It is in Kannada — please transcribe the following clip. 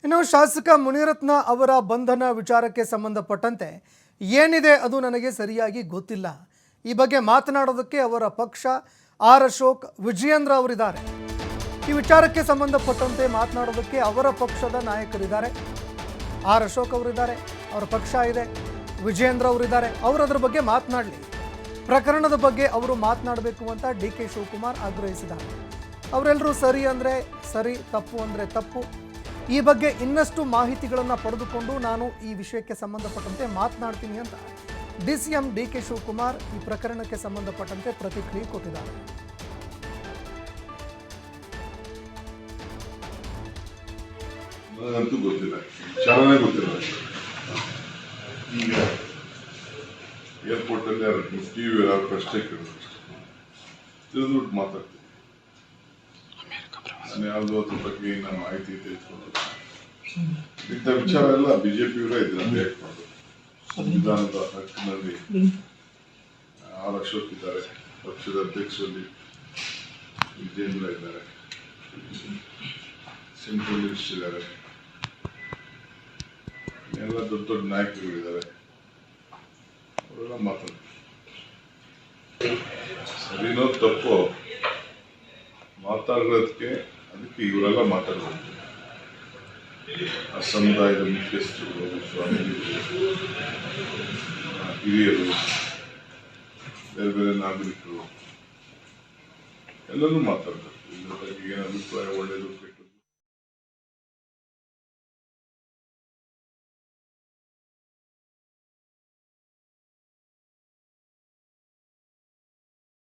ಇನ್ನು ಶಾಸಕ ಮುನಿರತ್ನ ಅವರ ಬಂಧನ ವಿಚಾರಕ್ಕೆ ಸಂಬಂಧಪಟ್ಟಂತೆ ಏನಿದೆ ಅದು ನನಗೆ ಸರಿಯಾಗಿ ಗೊತ್ತಿಲ್ಲ. ಈ ಬಗ್ಗೆ ಮಾತನಾಡೋದಕ್ಕೆ ಅವರ ಪಕ್ಷ ಆರ್ ಅಶೋಕ್ ವಿಜಯೇಂದ್ರ ಅವರಿದ್ದಾರೆ. ಈ ವಿಚಾರಕ್ಕೆ ಸಂಬಂಧಪಟ್ಟಂತೆ ಮಾತನಾಡೋದಕ್ಕೆ ಅವರ ಪಕ್ಷದ ನಾಯಕರಿದ್ದಾರೆ. ಆರ್ ಅಶೋಕ್ ಅವರಿದ್ದಾರೆ, ಅವರ ಪಕ್ಷ ಇದೆ, ವಿಜಯೇಂದ್ರ ಅವರಿದ್ದಾರೆ. ಅವರು ಅದರ ಬಗ್ಗೆ ಮಾತನಾಡಲಿ, ಪ್ರಕರಣದ ಬಗ್ಗೆ ಅವರು ಮಾತನಾಡಬೇಕು ಅಂತ ಡಿ ಕೆ ಶಿವಕುಮಾರ್ ಆಗ್ರಹಿಸಿದ್ದಾರೆ. ಅವರೆಲ್ಲರೂ ಸರಿ ಅಂದರೆ ಸರಿ, ತಪ್ಪು ಅಂದರೆ ತಪ್ಪು. ಈ ಬಗ್ಗೆ ಇನ್ನಷ್ಟು ಮಾಹಿತಿಗಳನ್ನು ಪಡೆದುಕೊಂಡು ನಾನು ಈ ವಿಷಯಕ್ಕೆ ಸಂಬಂಧಪಟ್ಟಂತೆ ಮಾತನಾಡ್ತೀನಿ ಅಂತ ಡಿಸಿಎಂ ಡಿ ಕೆ ಶಿವಕುಮಾರ್ ಈ ಪ್ರಕರಣಕ್ಕೆ ಸಂಬಂಧಪಟ್ಟಂತೆ ಪ್ರತಿಕ್ರಿಯೆ ಕೊಟ್ಟಿದ್ದಾರೆ. ನನಗಂತೂ ಗೊತ್ತಿಲ್ಲ, ವಿಚಾರನೇ ಗೊತ್ತಿಲ್ಲ. ಈಗ ಏರ್ಪೋರ್ಟ್ ಅಲ್ಲಿ ಟಿವಿ ಪ್ರಶ್ನೆ ತಿಳಿದ್ಬಿಟ್ಟು ಮಾತಾಡ್ತೀನಿ. ನಾನು ಯಾವುದೋ ಅದ್ರ ಬಗ್ಗೆ ನಮ್ಮ ಮಾಹಿತಿ ತಿಳ್ಕೊಂಡು ಇಂಥ ವಿಚಾರ ಎಲ್ಲ ಬಿಜೆಪಿಯವರೇ ಇದನ್ನ ರಿಯಾಕ್ಟ್ ಮಾಡೋದು. ಸಂವಿಧಾನದ ಹಕ್ಕಿನಲ್ಲಿ ಆರ್ ಅಶೋಕ್ ಇದ್ದಾರೆ, ಪಕ್ಷದ ಅಧ್ಯಕ್ಷರಲ್ಲಿ ವಿಜೇಂದ್ರ ಇದ್ದಾರೆ, ಸೆಂಟ್ರಲ್ ಮಿನಿಸ್ಟರ್ ಇದ್ದಾರೆ, ಎಲ್ಲ ದೊಡ್ಡ ದೊಡ್ಡ ನಾಯಕರುಗಳಿದ್ದಾರೆ. ಅವರೆಲ್ಲ ಮಾತಾಡ್ತಾರೆ. ಸರಿನೋ ತಪ್ಪೋ ಮಾತಾಡೋದಕ್ಕೆ ಅದಕ್ಕೆ ಇವರೆಲ್ಲ ಮಾತಾಡಬೇಕು. ಆ ಸಮುದಾಯದ ಮುಖ್ಯಸ್ಥರು, ಸ್ವಾಮೀಜಿಗಳು, ಹಿರಿಯರು, ಬೇರೆ ಬೇರೆ ನಾಗರಿಕರು ಎಲ್ಲರೂ ಮಾತಾಡ್ತಾರೆ. ಇದ್ರ ಬಗ್ಗೆ ಏನು ಅಭಿಪ್ರಾಯ ಒಳ್ಳೆಯದು